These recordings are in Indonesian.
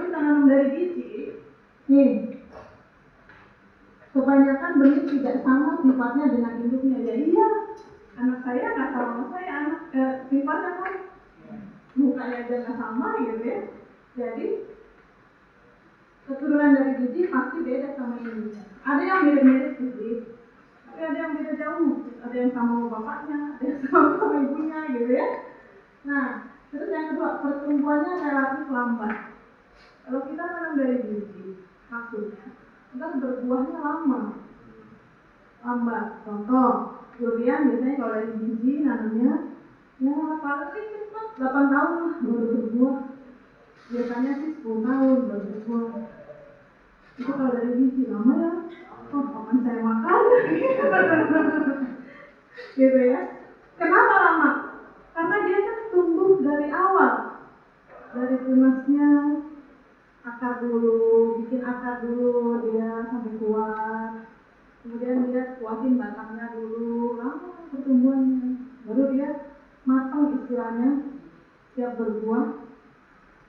kita nanam dari biji, nih, kebanyakan benih tidak sama sifatnya dengan induknya. Ya iya, anak saya nggak sama saya, sifatnya kan mukanya aja nggak sama gitu ya. Jadi keturunan dari biji pasti beda sama induknya. Ada yang mirip-mirip biji, tapi ada yang beda jauh. Ada yang sama bapaknya, ada yang sama ibunya gitu ya. Nah, terus yang kedua, pertumbuhannya relatif lambat. Kalau kita tanam dari biji, maksudnya kita berbuahnya lambat. Contoh, durian biasanya kalau dari biji nanamnya ya paling cepat 8 tahun lah baru berbuah. Biasanya sih 10 tahun baru berbuah. Itu kalau dari biji lama ya. Oh, kapan saya makan? Gitu ya. Kenapa lama? Karena dia kan tumbuh dari awal, dari tunasnya akar dulu, bikin akar dulu dia sampai kuat. Kemudian dia kuatin batangnya dulu, lama pertumbuhannya. Baru dia matang istilahnya, siap berbuah.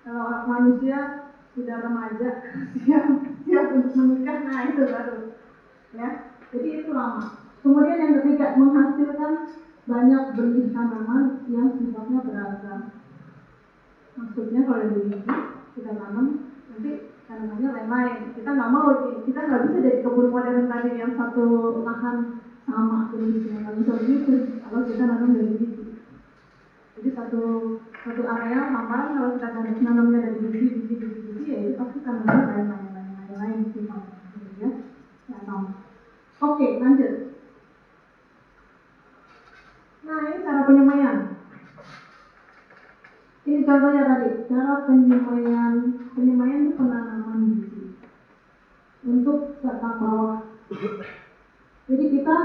Kalau orang manusia sudah remaja, siap untuk menikah, nah itu baru. Ya, jadi itu lama. Kemudian yang ketiga, menghasilkan banyak benih tanaman yang sifatnya beragam. Maksudnya kalau di biji kita tanam, nanti tanamannya lain-lain. Kita nggak mau, kita nggak bisa jadi kebun modern tadi yang satu lahan sama jenisnya. Nggak bisa begitu kalau kita nanam dari biji. Jadi satu area hamparan kalau kita nanamnya dari biji ya itu pasti tanamannya lain sifatnya, ya. Nggak sama. Oke, lanjut. Nah, ini cara penyemaian. Ini contohnya tadi, cara penyemaian itu penanaman biji untuk batang bawah. Jadi kita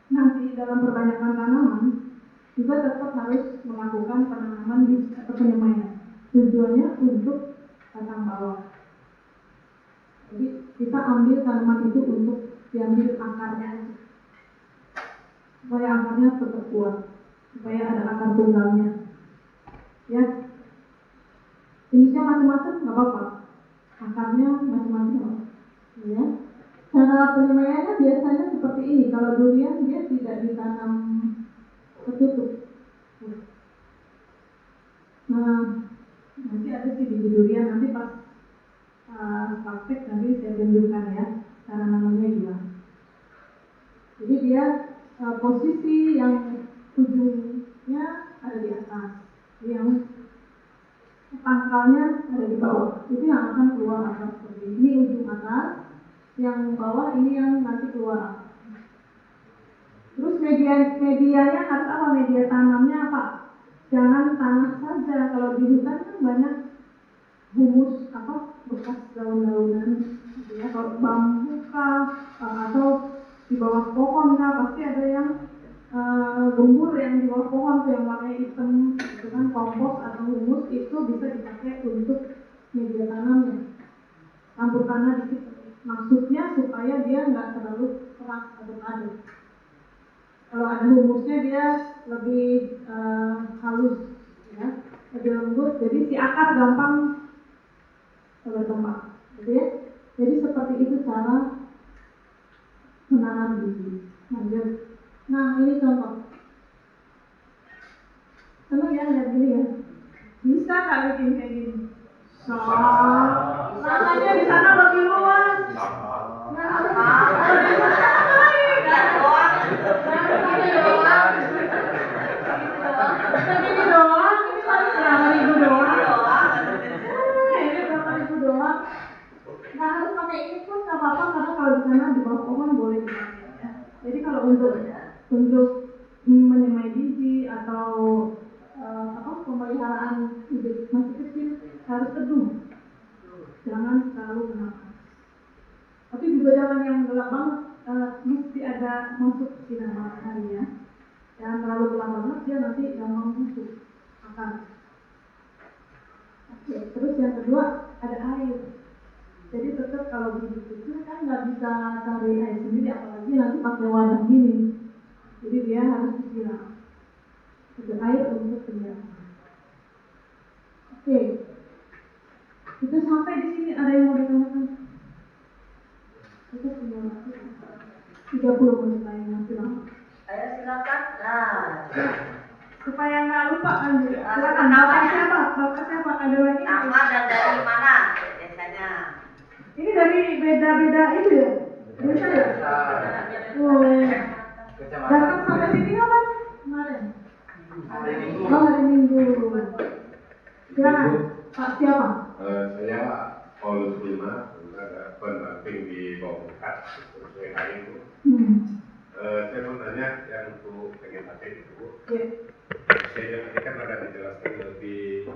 nanti dalam perbanyakan tanaman juga tetap harus melakukan penanaman biji atau penyemaian. Tujuannya untuk batang bawah. Jadi kita ambil tanaman itu untuk diambil akarnya, supaya akarnya tetap kuat, supaya ada akar tunggalnya. Ya, jenisnya macam-macam nggak apa-apa, akarnya macam-macam, ya. Cara penyemaiannya biasanya seperti ini. Kalau durian dia tidak ditanam tertutup. Nah, nanti ada sih biji durian, nanti pas praktek nanti saya tunjukkan ya cara nanamnya gimana. Jadi dia posisi yang ujungnya ada di atas, yang pangkalnya ada di bawah. Itu yang akan keluar akar seperti ini. Ini ujung atas, yang bawah ini yang nanti keluar akar. Terus medianya harus apa? Media tanamnya apa? Jangan tanah saja. Kalau di hutan kan banyak humus bekas daun-daunan, ya. Kalau bambu atau di bawah pohon pasti ada yang gembur yang di bawah pohon tuh yang warnanya hitam, itu kan kompos atau humus. Itu bisa dipakai untuk media tanamnya. Campur tanah dikit, maksudnya supaya dia nggak terlalu keras atau padat. Kalau ada humusnya dia lebih halus, ya, lebih lembut, jadi si akar gampang berkembang, gitu ya. Jadi seperti itu cara menanam biji. Lanjut. Nah, ini contoh. Senang ya lihat gini ya. Bisa nggak bikin kayak gini? Tanahnya di sana lebih luas. Ini doang, ini paling berapa ribu doang. Ini berapa ribu doang. Nggak harus pakai ini pun nggak apa-apa, karena kalau di sana di bawah pohon boleh dipakai. Ya. Jadi kalau untuk menyemai biji atau pemeliharaan hidup masih kecil harus teduh, jangan terlalu gelap. Tapi juga jangan yang gelap banget, mesti ada masuk sinar matahari ya. Jangan terlalu gelap banget, dia nanti gampang busuk akar. Oke, terus yang kedua ada air. Jadi tetap kalau biji kecil kan nggak bisa cari air sendiri, apalagi nanti pakai wadah gini. Jadi dia harus disiram. Ada air untuk penyiraman. Oke. Itu sampai di sini ada yang mau ditanyakan? Itu punya waktu 30 menit lagi masih lama. Ayo silakan. Nah, Supaya nggak lupa kan, silakan. Namanya. Bapak siapa? Ada lagi? Nama dan dari mana biasanya? Ini dari beda-beda itu ya? Biasa ya? Oh, datang sampai sini kapan? Kemarin. Oh, hari Minggu. Silakan. Pak siapa? Saya Paulus Lima, ada pendamping di Bawukat, sesuai hari itu. Saya mau tanya yang untuk vegetatif itu. Saya tadi kan ada dijelaskan lebih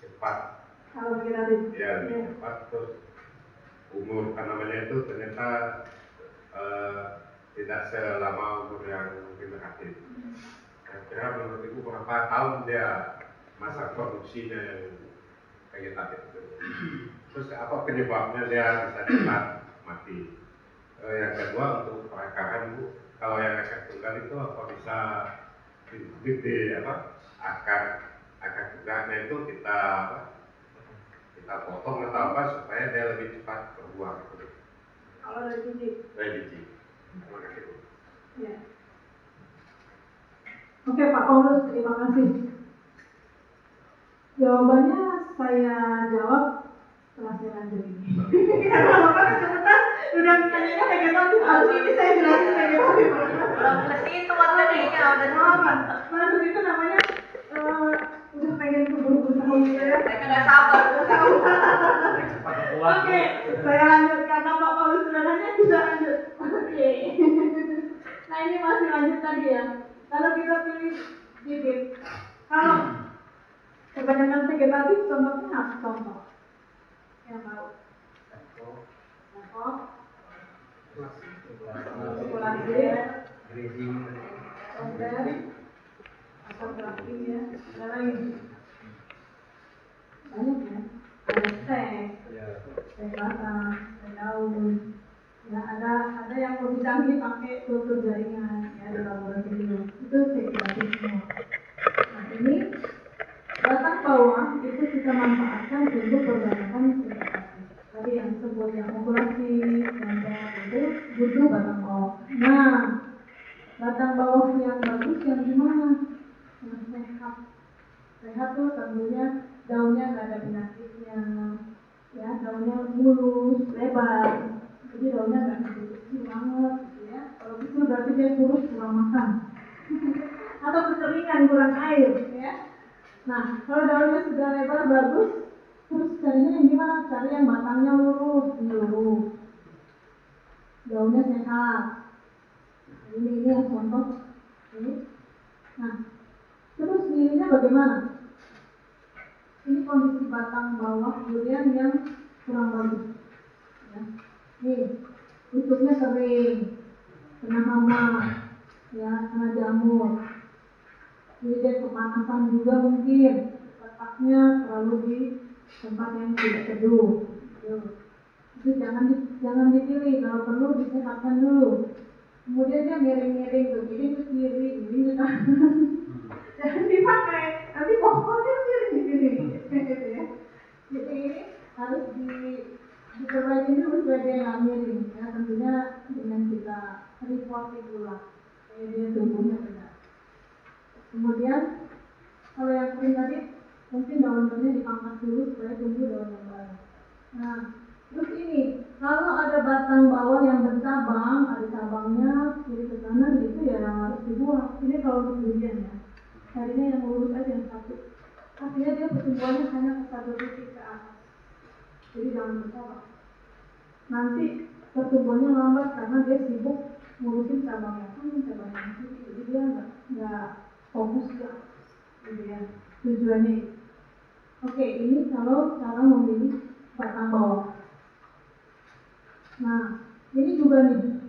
cepat. Kalau vegetatif. Ya, lebih cepat. Terus umur tanamannya itu ternyata tidak selama umur yang vegetatif. Kira-kira menurut Ibu berapa tahun dia masa produksinya yang vegetatif itu? Terus apa penyebabnya dia bisa cepat mati? Yang kedua untuk perakaran Bu, kalau yang akar tunggal itu apa bisa di akar tunggaknya itu kita potong atau apa supaya dia lebih cepat berbuah? Kalau dari biji. Dari biji. Terima kasih Bu. Ya. Oke Pak Paulus, terima kasih. Jawabannya saya jawab setelah saya lanjut ini. Kalau Bapak kecepatan, udah tanyanya vegetatif, harus ini saya jelasin vegetatif. Belum ke situ materinya udah Apa? Maksud itu namanya udah pengen keburu-buru gitu ya. Saya nggak sabar. Oke, saya lanjut karena Pak Paulus sudah nanya, bisa lanjut. Oke. Nah ini masih lanjut tadi ya. Kalau kita pilih bibit, kalau kebanyakan vegetatif contohnya apa contoh? Yang tahu? Contoh? Populasi, konten, atau terakhir ya, ada lagi banyak ya, ada teh batang, teh daun, ya ada yang lebih canggih pakai kultur jaringan ya di laboratorium, itu vegetatif semua. Nah ini batang bawah itu kita manfaatkan untuk perbatasan vegetatif. Tadi yang disebut yang populasi, itu butuh batang bawah. Nah, batang bawah yang bagus yang gimana? Yang sehat. Sehat tuh tentunya daunnya nggak ada penyakitnya, ya daunnya mulus, lebar. Jadi daunnya nggak kecil banget, gitu ya. Kalau kecil berarti dia kurus kurang makan, atau kekeringan kurang air, ya. Nah, kalau daunnya sudah lebar bagus, terus carinya yang gimana? Cari yang batangnya lurus, daunnya sehat. Ini yang contoh. Ini. Nah, terus milihnya bagaimana? Ini kondisi batang bawah durian yang kurang bagus. Ya. Nih, tutupnya kering, kena hama, ya, kena jamur. Jadi dia kepanasan juga mungkin, letaknya terlalu di tempat yang tidak teduh. Itu jangan dipilih, kalau perlu disehatkan dulu. Kemudian dia miring-miring ke kiri ke kiri, miring ke kanan. Jangan dipakai, nanti pokoknya miring di sini. Gitu ya. Jadi ini harus diperbaiki dulu supaya dia nggak miring. Ya, tentunya dengan kita repotting dulu lah, supaya dia tumbuhnya benar. Kemudian kalau yang kering tadi mungkin daun-daunnya dipangkas dulu supaya tumbuh daun yang baru. Nah, terus ini kalau ada batang bawah yang bercabang, ada cabangnya kiri ke kanan itu ya harus dibuang. Ini kalau untuk durian ya. Tadinya yang lurus aja yang satu. Artinya dia pertumbuhannya hanya ke satu titik ke atas. Jadi jangan bercabang. Nanti pertumbuhannya lambat karena dia sibuk ngurusin cabangnya cabangnya itu. Jadi dia nggak fokus ke gitu ya, tujuannya. Oke, ini kalau cara memilih batang bawah. Nah, ini juga nih,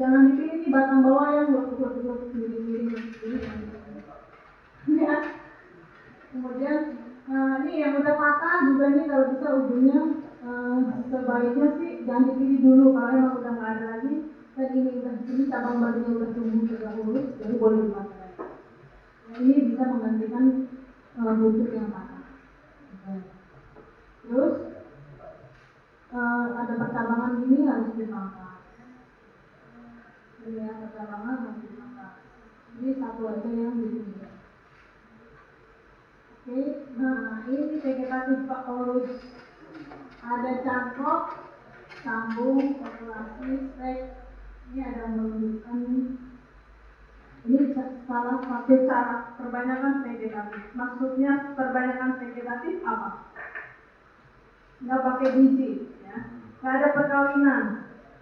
jangan dipilih nih batang bawah yang lekuk-lekuk miring-miring ya. Kemudian ini yang udah patah juga nih, kalau bisa ujungnya sebaiknya sih jangan dipilih dulu kalau emang udah nggak ada lagi. Dan ini cabang barunya udah tumbuh tegak lurus, jadi boleh dipakai. Nah, ini bisa menggantikan buntut yang patah. Terus ini harus dipangkas. Ini ya, percabangan harus dipangkas. Ini satu aja yang di sini. Oke, nah ini vegetatif Pak Paulus. Ada cangkok, sambung, populasi, stek. Ini ada menunjukkan ini salah satu cara perbanyakan vegetatif. Maksudnya perbanyakan vegetatif apa? Nggak pakai biji, ya. Nggak ada perkawinan.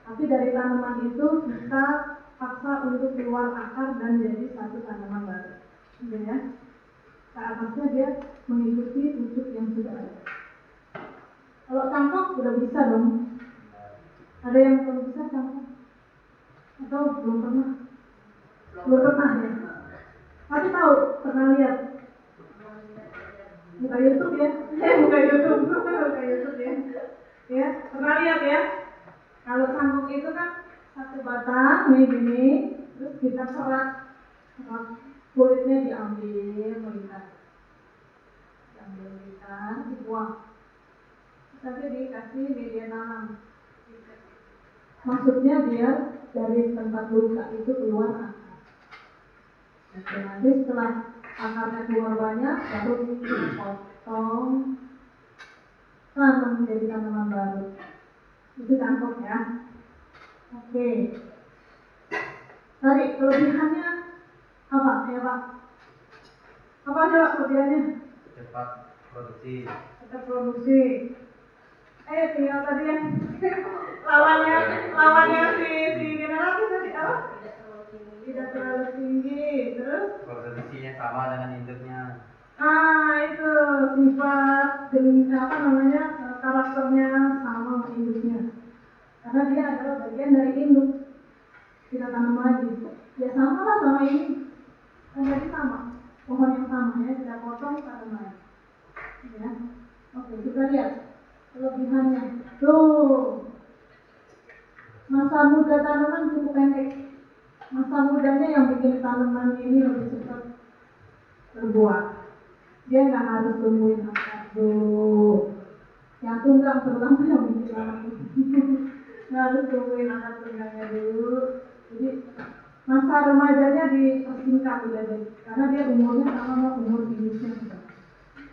Tapi dari tanaman itu kita paksa untuk keluar akar dan jadi satu tanaman baru. Ya. Ke atasnya dia mengikuti tusuk yang sudah ada. Kalau cangkok udah bisa dong. Ada yang belum bisa cangkok? Atau belum pernah? Belum pernah ya? Tapi tahu, pernah lihat? Buka YouTube ya? Buka YouTube. Buka YouTube ya? Ya, pernah lihat ya? Kalau cangkok itu kan satu batang, nih gini, terus kita serat kulitnya diambil, melihat. Dibuang. Tapi dikasih media tanam. Maksudnya biar dari tempat luka itu keluar akar. Nanti setelah akarnya keluar banyak, baru kita potong, tanam menjadi tanaman baru. Itu cangkok ya. Oke. Tadi kelebihannya apa ya Pak? Apa aja Pak kelebihannya? Cepat produksi. Kita produksi. Tinggal tadi yang lawannya si generasi tadi apa? Tidak terlalu tinggi. Terus? Produksinya sama dengan induknya. Itu sifat karakternya sama induknya. Karena dia adalah bagian dari induk. Kita tanam lagi. Ya sama lah sama ini. Jadi sama. Pohon yang sama ya, kita potong tanam lagi. Ya. Oke, kita lihat kelebihannya. Tuh. Masa muda tanaman cukup pendek. Masa mudanya yang bikin tanaman ini lebih cepat berbuah. Dia nggak harus tungguin akar dulu. Yang tunggang terutama yang bikin tanaman. Nggak harus tungguin akar tunggangnya dulu. Jadi masa remajanya dipersingkat udah deh. Karena dia umurnya sama umur induknya.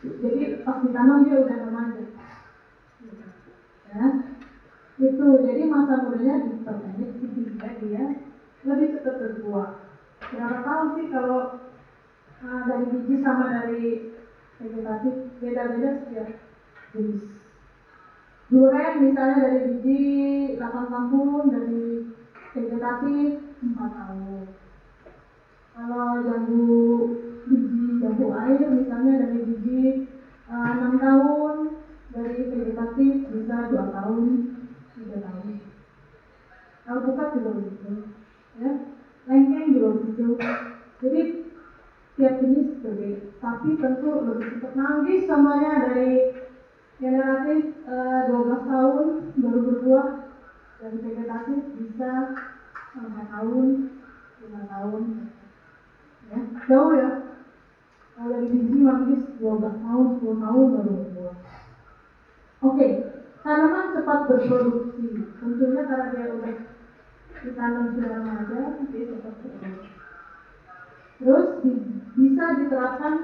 Jadi pas ditanam dia udah remaja. Ya, itu jadi masa mudanya diperpendek sehingga dia lebih cepat berbuah. Berapa tahun sih kalau dari biji sama dari vegetatif beda-beda setiap jenis. Duren misalnya dari biji 8 tahun, dari vegetatif 4 tahun. Kalau jambu air misalnya dari biji 6 tahun, dari vegetatif bisa 2 tahun, 3 tahun. Alpukat juga begitu, ya. Lengkeng juga begitu. Jadi tiap jenis berbeda, tapi tentu lebih cepat nanggis semuanya dari generatif 12 tahun baru berbuah, dari vegetatif bisa 4 tahun, 5 tahun. Ya, jauh ya. Kalau dari biji manggis 12 tahun, 10 tahun baru berbuah. Oke, tanaman cepat berproduksi. Tentunya karena dia udah ditanam sudah remaja, dia cepat berproduksi. Terus bisa diterapkan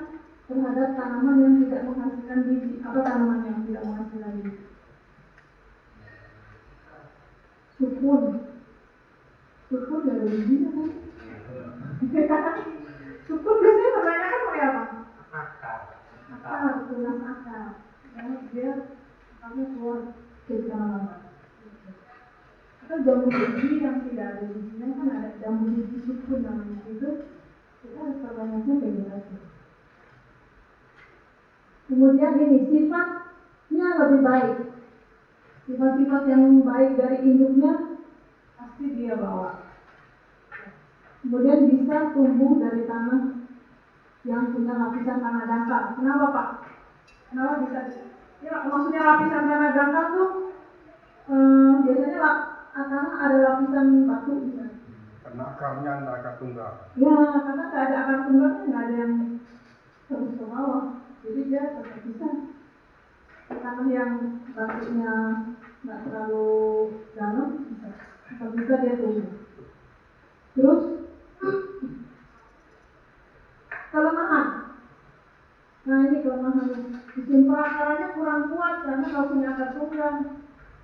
terhadap tanaman yang tidak menghasilkan biji. Apa tanaman yang tidak menghasilkan biji? Sukun. Sukun dari bijinya kan? Sukun biasanya kebanyakan pakai apa? Akar, tunas akar. Dia akarnya keluar dari tanaman. Atau jambu biji yang tidak ada bijinya kan ada jambu biji sukun namanya itu. Kita harus perbanyaknya vegetasi. Kemudian ini sifatnya lebih baik. Sifat-sifat yang baik dari induknya pasti dia bawa. Kemudian bisa tumbuh dari tanah yang punya lapisan tanah dangkal. Kenapa Pak? Kenapa bisa? Ya, maksudnya lapisan tanah dangkal tuh biasanya tanah ada lapisan batu misalnya. Karena akarnya ada akar tunggal. Ya, karena nggak ada akar tunggalnya, nggak ada yang terus ke bawah. Jadi dia tetap bisa kita tanah yang batunya nggak terlalu dalam bisa dia tumbuh. Terus kelemahan. Nah ini kelemahannya. Sistem perakaranya kurang kuat karena kalau punya akar tunggal.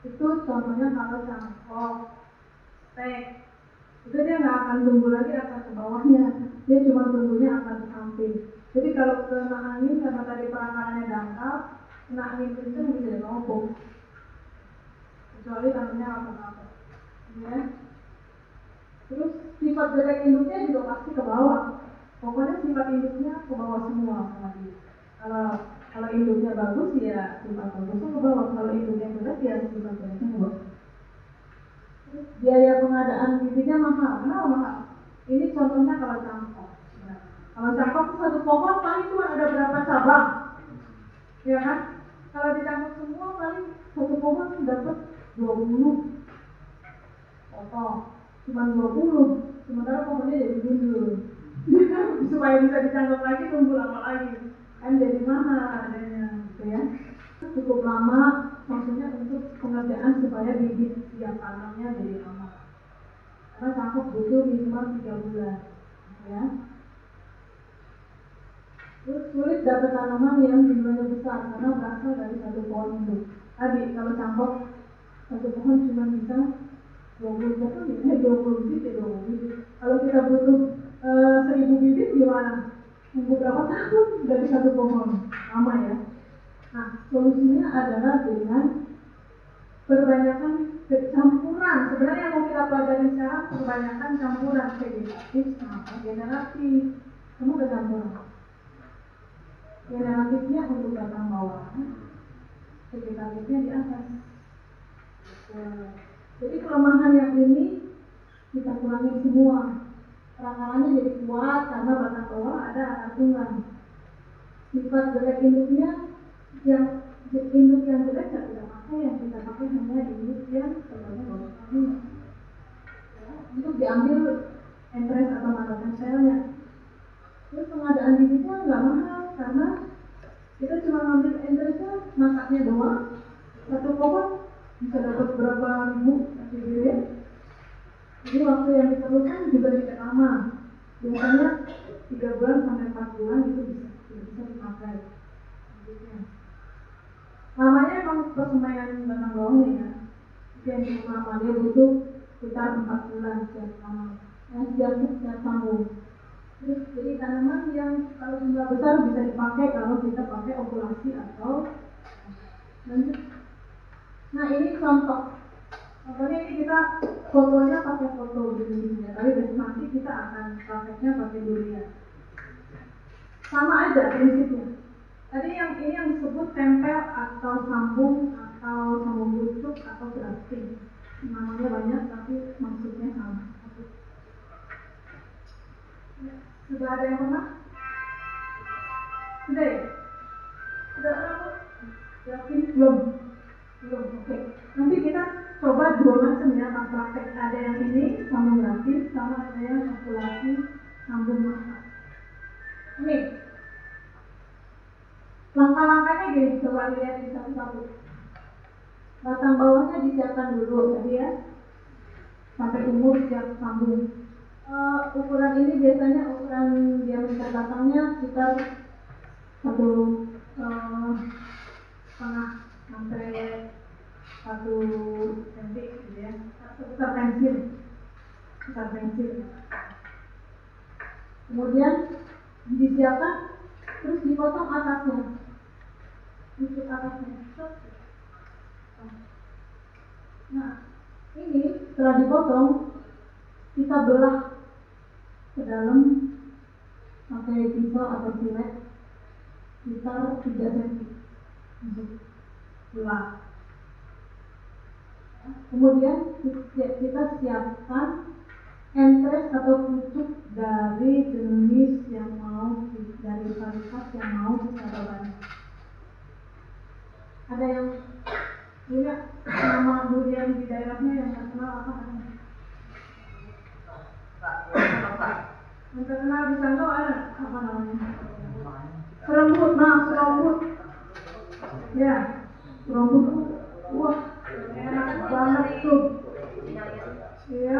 Itu contohnya kalau cangkok, stek. Itu dia nggak akan tumbuh lagi akar ke bawahnya. Dia cuma tumbuhnya akar ke samping. Jadi kalau kena angin karena tadi perakarannya dangkal, kena angin kencang bisa roboh. Kecuali tanahnya rapat-rapat. Ya. Terus sifat jelek induknya juga pasti ke bawah. Pokoknya sifat induknya ke bawah semua tadi. Kalau induknya bagus ya sifat bagusnya ke bawah. Kalau induknya jelek ya sifat jeleknya ke bawah. Terus biaya pengadaan bibitnya mahal. Kenapa mahal? Ini contohnya kalau cangkok. Kalau cangkok itu satu pohon paling cuma ada berapa cabang, ya kan? Kalau dicangkok semua paling satu pohon dapat 20 potong, cuma 20. Sementara pohonnya jadi gundul. Supaya bisa dicangkok lagi tunggu lama lagi, kan jadi mahal harganya, gitu ya. Cukup lama, maksudnya untuk pengerjaan supaya bibit siap tanamnya jadi lama. Karena cangkok butuh minimal 3 bulan, ya. Terus sulit dapat tanaman yang jumlahnya besar karena berasal dari satu pohon itu. Tadi kalau cangkok satu pohon cuma bisa 20 pohon, 20 bibit ya 20 bibit. Kalau kita butuh 1000 bibit gimana? Tunggu berapa tahun dari satu pohon? Lama ya. Nah, solusinya adalah dengan perbanyakan campuran. Sebenarnya yang mau kita pelajari sekarang perbanyakan campuran vegetatif sama generatif. Kamu udah campuran? Generatifnya untuk batang bawah, vegetatifnya di atas. Jadi kelemahan yang ini kita kurangi semua. Perakarannya jadi kuat karena batang bawah ada akar tunggal. Sifat jelek induknya yang induk yang jelek tidak kita pakai, yang kita pakai hanya induk yang sebenarnya bagus sekali. Untuk diambil entres atau mata selnya. Terus pengadaan bibitnya nggak mahal karena kita cuma ngambil entresnya, masaknya doang. Satu pohon bisa dapat berapa ribu bibit. Jadi waktu yang diperlukan juga tidak lama. Biasanya 3 bulan sampai 4 bulan itu bisa dipakai. Lamanya emang persemaian batang bawahnya ya. Yang lama dia butuh sekitar 4 bulan setiap tanam. Setiap sambung. Terus jadi tanaman yang kalau jumlah besar bisa dipakai kalau kita pakai okulasi atau lanjut. Nah ini contoh. Contohnya ini kita fotonya pakai foto begini ya. Tapi nanti kita akan prakteknya pakai durian. Sama aja prinsipnya. Tadi yang ini yang disebut tempel atau sambung bucuk atau grafting. Namanya banyak tapi maksudnya sama. Sudah ada yang pernah? Sudah ya? Sudah apa? Yakin? Belum? Oke. Nanti kita coba 2 macam ya pas praktek. Ada yang ini sambung grafis sama ada yang okulasi sambung masak. Ini langkah-langkahnya gini, coba lihat di satu-satu. Batang bawahnya disiapkan dulu tadi ya, sampai umur siap sambung. Ukuran ini biasanya ukuran diameter batangnya sekitar 1,5 sampai 1 cm gitu ya, sebesar pensil. Kemudian disiapkan, terus dipotong atasnya, untuk atasnya. Nah, ini setelah dipotong kita belah ke dalam pakai pisau atau silet sekitar 3 cm untuk belah. Kemudian kita siapkan entres atau pucuk dari jenis yang mau, dari varietas yang mau kita banyak. Ada yang punya nama durian di daerahnya yang terkenal apa? Yang terkenal di Sanggau ada apa namanya? Serembut, serembut. Ya, Serambut, wah, enak banget tuh. Iya.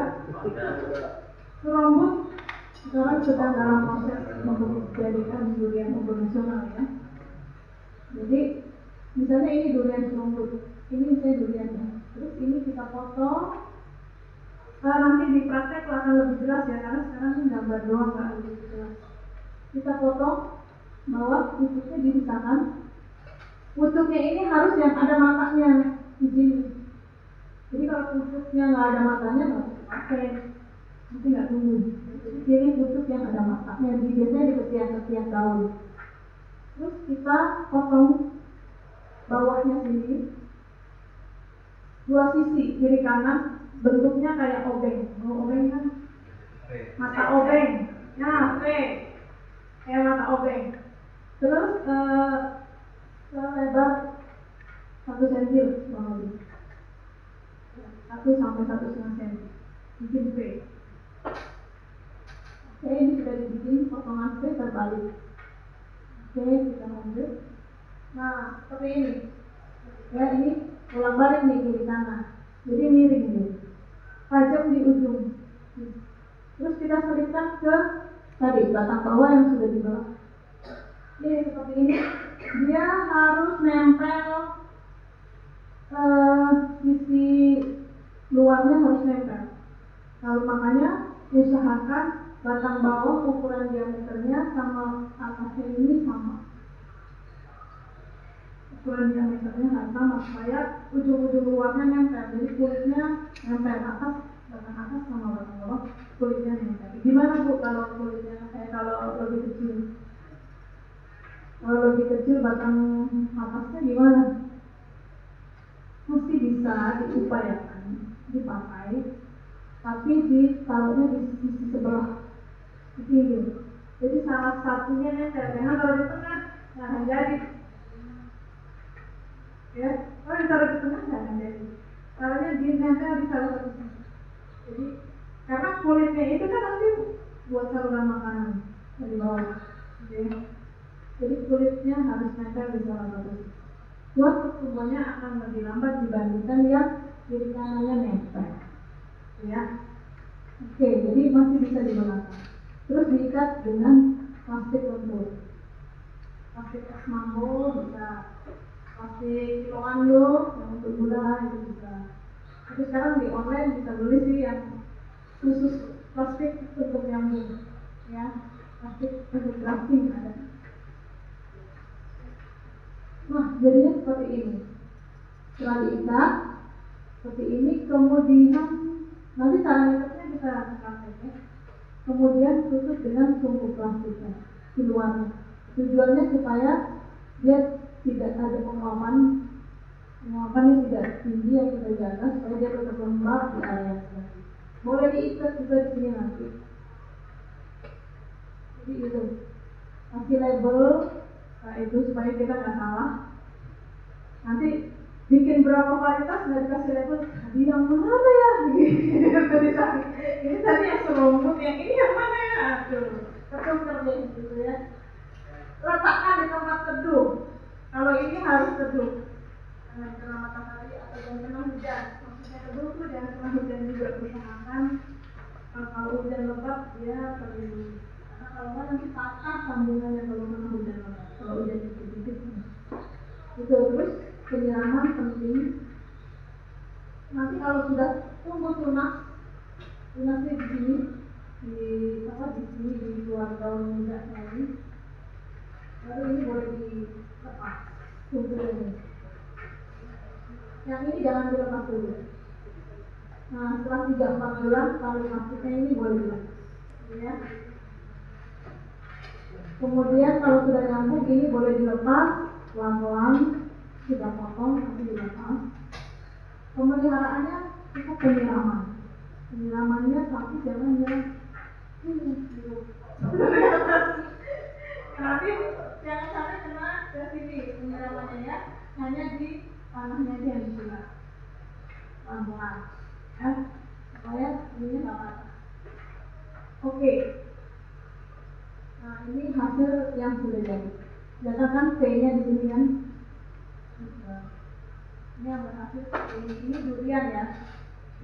Serambut sekarang sedang dalam proses untuk dijadikan durian nasional ya. Jadi misalnya ini durian serambut, ini misalnya duriannya. Terus ini kita potong. Nanti di praktek akan lebih jelas ya, karena sekarang ini gambar doang nggak lebih jelas. Kita potong, bawah pucuknya dipisahkan. Pucuknya ini harus yang ada matanya di sini. Jadi kalau pucuknya nggak ada matanya nggak pakai, nanti nggak tumbuh. Jadi pucuk yang ada matanya, jadi biasanya di ketiak-ketiak daun. Terus kita potong bawahnya sini, dua sisi kiri kanan, bentuknya kayak obeng. Obeng kan mata obeng, ya kayak mata obeng. Terus selebar 1 cm kurang lebih, 1 sampai 1,5 cm, bikin V. Oke, ini sudah dibikin potongan V terbalik. Oke, kita lanjut. Nah, seperti ini. Ya, ini ulang balik nih kiri kanan. Jadi miring nih, tajam di ujung. Terus kita selipkan ke tadi batang bawah yang sudah dibelah. Ini seperti ini. Dia harus nempel, sisi luarnya harus nempel. Lalu makanya usahakan batang bawah ukuran diameternya sama atasnya ini sama. Ukuran diameternya harus sama supaya ujung-ujung luarnya nempel. Jadi kulitnya nempel atas, batang atas sama batang bawah kulitnya nempel. Gimana Bu kalau kulitnya kalau lebih kecil? Kalau lebih kecil batang atasnya gimana? Mesti bisa diupayakan dipakai, tapi ditaruhnya di sisi sebelah di sini. Jadi salah satunya nempel, karena kalau di tengah nggak akan jadi. Ya, kalau ditaruh di tengah nggak akan jadi. Taruhnya di nempel di salah satu sisi. Jadi karena kulitnya itu kan nanti buat saluran makanan dari bawah. Jadi kulitnya harus nempel di salah satu sisi. Buat pertumbuhannya akan lebih lambat dibandingkan yang kiri kanannya nempel. Ya, oke, jadi masih bisa digunakan. Terus diikat dengan plastik lentur. Plastik es mambo bisa, plastik kiloando yang untuk gula itu bisa. Tapi sekarang di online bisa beli sih yang khusus plastik untuk nyambung, ya, plastik untuk grafting ada. Nah, jadinya seperti ini. Setelah diikat seperti ini, kemudian nanti cara ngikatnya bisa praktek ya. Kemudian tutup dengan tungku plastiknya di luarnya. Tujuannya supaya dia tidak ada penguapannya tidak tinggi yang kita jaga supaya dia tetap lembab di area seperti. Boleh diikat juga di sini nanti. Jadi itu kasih label itu supaya kita nggak salah. Nanti bikin berapa varietas nggak dikasih label, tadi yang mana ya? Ini tadi yang serambut, yang ini yang mana ya? Aduh, ketukar deh gitu ya. Letakkan di tempat teduh. Kalau ini harus teduh, jangan kena matahari atau jangan kena hujan. Maksudnya teduh tuh jangan kena hujan juga, usahakan. Kalau hujan lebat dia terlindungi. Karena kalau nggak nanti patah sambungannya kalau kena hujan lebat. Kalau hujan dikit-dikit, itu terus. Penyiraman penting. Nanti kalau sudah tumbuh tunasnya di sini, di sini di luar daun mudanya ini, baru ini boleh dilepas tumbuhnya. Yang ini jangan dilepas dulu. Nah, setelah 3-4 bulan kalau plastiknya ini boleh dilepas, ya. Kemudian kalau sudah nyambung ini boleh dilepas pelan-pelan. Kita potong nanti dilepas. Pemeliharaannya kita penyiramannya tapi jangan yang tapi jangan sampai kena ke sini penyiramannya ya, hanya di tanahnya aja yang disiram pelan-pelan ya, supaya ini nggak patah. Oke. Nah, ini hasil yang sudah jadi. Lihat kan V-nya di sini kan. Ini yang berhasil ini durian ya,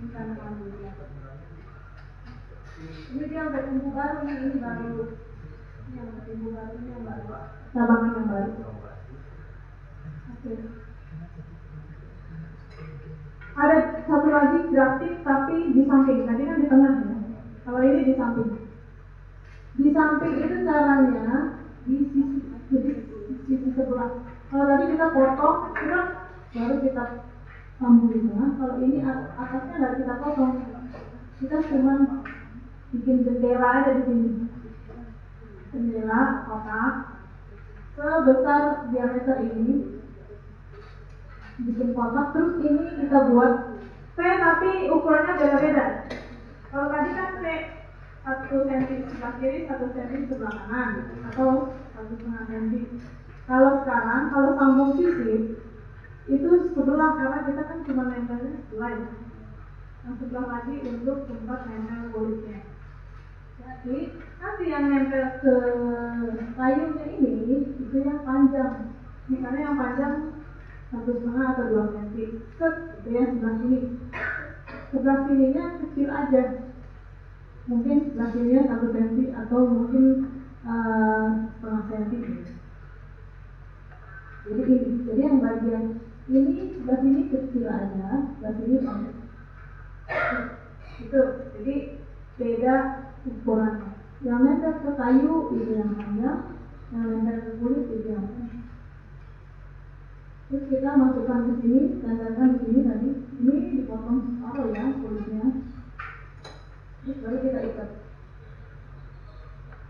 ini tanaman durian. Ini dia udah tumbuh baru nih, ini baru. Ini yang udah tumbuh baru, ini yang baru. Cabangan yang baru. Oke. Ada satu lagi grafik tapi di samping. Tadi kan di tengah ya. Kalau ini di samping. Di samping itu caranya di sisi sebelah. Kalau tadi kita potong, baru kita sambung di tengah. Kalau ini atasnya nggak kita potong. Kita cuma bikin jendela aja di sini. Jendela kotak sebesar diameter ini. Bikin kotak, terus ini kita buat T tapi ukurannya beda-beda. Kalau tadi kan T 1 cm sebelah kiri, 1 cm sebelah kanan, atau 1,5 cm. Kalau sekarang, kalau sambung sisi itu sebelah, karena kita kan cuma nempelnya sebelah ya. Yang sebelah lagi untuk tempat nempel kulitnya. Jadi nanti yang nempel ke kayunya ini itu yang panjang. Misalnya yang panjang 1,5 atau 2 cm. Set, itu yang sebelah sini. Sebelah sininya kecil aja. Mungkin sebelah sininya 1 cm atau mungkin setengah cm. Jadi yang bagian ini sebelah sini kecil aja, sebelah sini panjang. Itu, jadi beda ukurannya. Yang nempel ke kayu itu yang panjang, yang nempel ke kulit itu yang panjang. Terus kita masukkan ke sini, tempelkan di sini tadi. Ini dipotong separuh ya kulitnya. Terus baru kita ikat.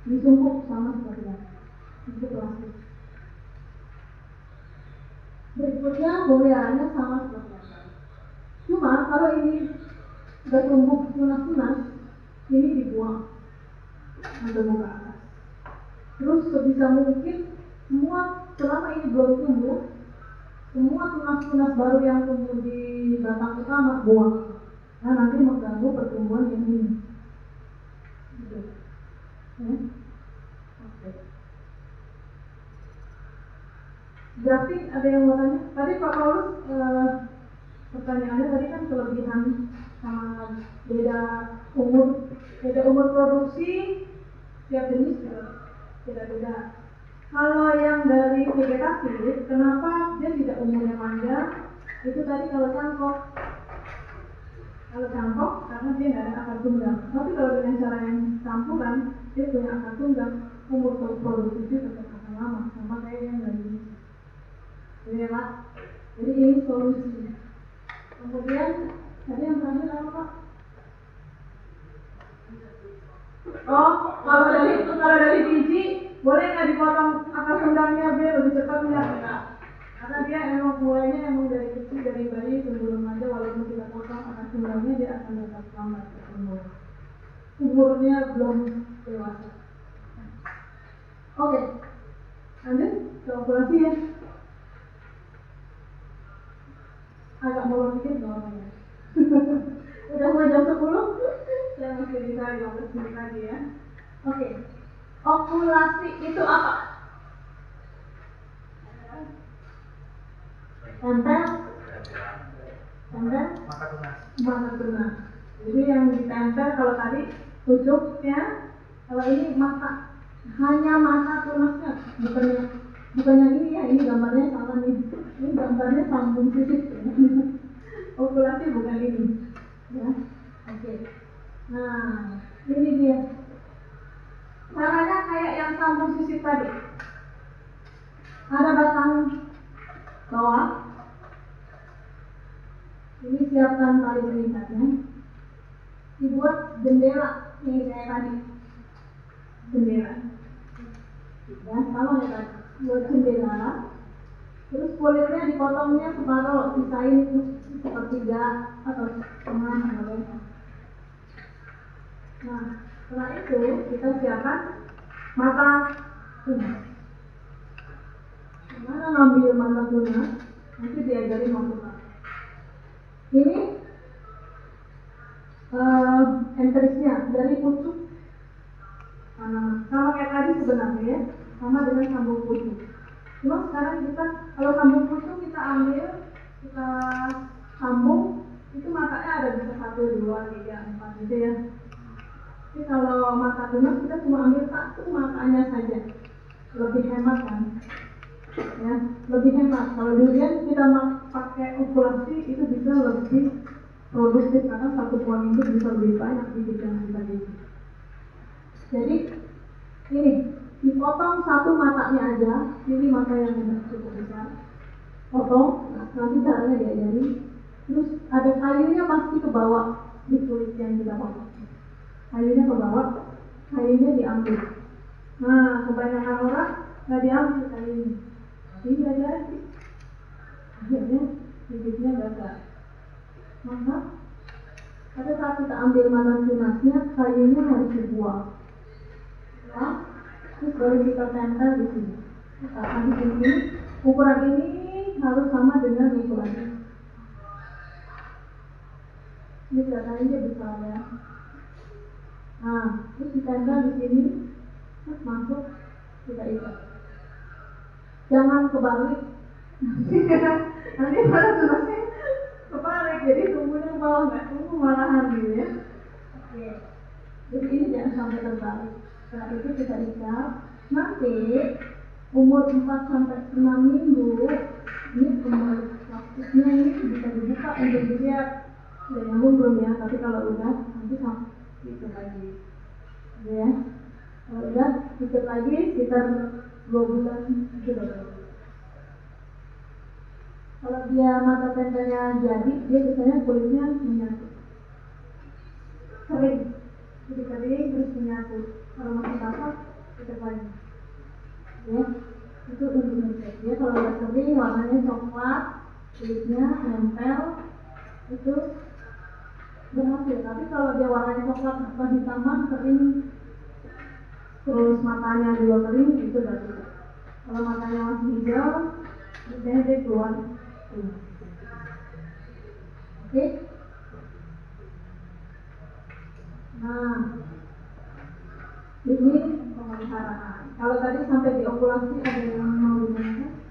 Ditumpuk sama seperti ini. Itu plastik. Berikutnya pemeliharannya sama seperti ini. Cuma kalau ini sudah tumbuh tunas-tunas, ini dibuang atau ke atas. Terus sebisa mungkin semua selama ini belum tumbuh, semua tunas-tunas baru yang tumbuh di batang utama buang. Nah nanti mengganggu pertumbuhan yang ini. Gitu. Ya. Oke. Grafik ada yang mau tanya? Tadi Pak Paulus pertanyaannya tadi kan kelebihan sama beda umur produksi setiap jenis beda-beda. Kalau yang dari vegetatif, kenapa dia tidak umurnya panjang? Itu tadi kalau cangkok. Kalau cangkok, karena dia nggak ada akar tunggal. Tapi kalau dengan cara yang campuran, dia punya akar tunggal. Umur produksi tetap akan lama, sama kayak yang dari ini. Jadi ya Pak, jadi ini solusinya. Kemudian tadi yang terakhir apa Pak? Oh, kalau dari biji boleh nggak dipotong akar tunggangnya biar lebih cepat nggak? Karena dia emang mulainya emang dari kecil, dari bayi sebelum aja, walaupun kita potong akar tunggangnya dia akan tetap lambat bertumbuh. Umurnya belum dewasa. Oke, lanjut ke operasi ya. Agak molor dikit normalnya. Udah mulai jam 10, saya masih bisa 15 menit lagi ya. Oke. Okulasi itu apa? Tempel maka tunas. mata tunas. Jadi yang ditempel kalau tadi pucuknya, kalau ini mata, hanya mata tunasnya, bukannya ini ya, ini gambarnya salah nih. Ini gambarnya sambung sisik. Okulasi bukan ini. Ya. Oke. Nah, ini dia. Caranya kayak yang sambung sisik tadi. Ada batang bawah. Ini siapkan tali pengikatnya. Dibuat jendela ini kayak tadi. Jendela. Ya, sama ya tadi. Buat jendela. Terus kulitnya dipotongnya separuh, sisain sepertiga atau setengah boleh. Nah, setelah itu kita siapkan mata tunas. Gimana ngambil mata tunas? Nanti diajarin masukkan. Ini enterisnya dari pucuk tanaman. Sama kayak tadi sebenarnya ya, sama dengan sambung pucuk. Cuma sekarang kita kalau sambung pucuk kita ambil, kita 1, 2, 3, 4 gitu ya. Tapi kalau mata tunas kita cuma ambil satu matanya saja, lebih hemat kan? Ya, lebih hemat. Kalau durian kita pakai okulasi itu bisa lebih produktif karena satu pohon itu bisa lebih banyak bibit yang kita bibit. Jadi ini dipotong satu matanya aja, ini mata yang sudah cukup besar. Potong, nanti caranya diajari. Terus ada kayunya pasti ke bawah di kulit yang kita potong. Kayunya ke bawah, kayunya diambil. Nah, kebanyakan orang nggak diambil kayunya. Ini nggak jadi. Akhirnya bibitnya gagal. Maka pada saat kita ambil mata tunasnya, kayunya harus dibuang. Ya, terus baru kita tempel di sini. Nah, di sini ukuran ini harus sama dengan ukuran ini. Ini kelihatannya dia besar ya. Nah, terus ditempel di sini, terus masuk kita ikat. Jangan kebalik. Nanti pada tunasnya kebalik, jadi tumbuhnya ke bawah, nggak tumbuh malahan gitu ya. Oke. Jadi ini jangan sampai terbalik. Setelah itu kita ikat. Nanti umur 4-6 minggu ini umur waktunya ini bisa dibuka untuk dilihat. Sudah nyambung belum ya? Tapi kalau udah nanti ikut lagi. Ya. Kalau udah ikut lagi sekitar 2 bulan sudah bagus. Kalau dia mata tempelnya jadi, dia biasanya kulitnya menyatu. Kering. Jadi kering terus menyatu. Kalau masih basah, ikut lagi. Ya. Itu untuk ngecek. Dia kalau udah kering warnanya coklat, kulitnya nempel, itu berhasil. Tapi kalau dia warnanya coklat atau hitaman kering, terus matanya juga kering, itu udah tidak. Kalau matanya masih hijau, biasanya dia keluar. Oke. Nah, ini pemeliharaan. Kalau tadi sampai diokulasi ada yang mau ditanyakan?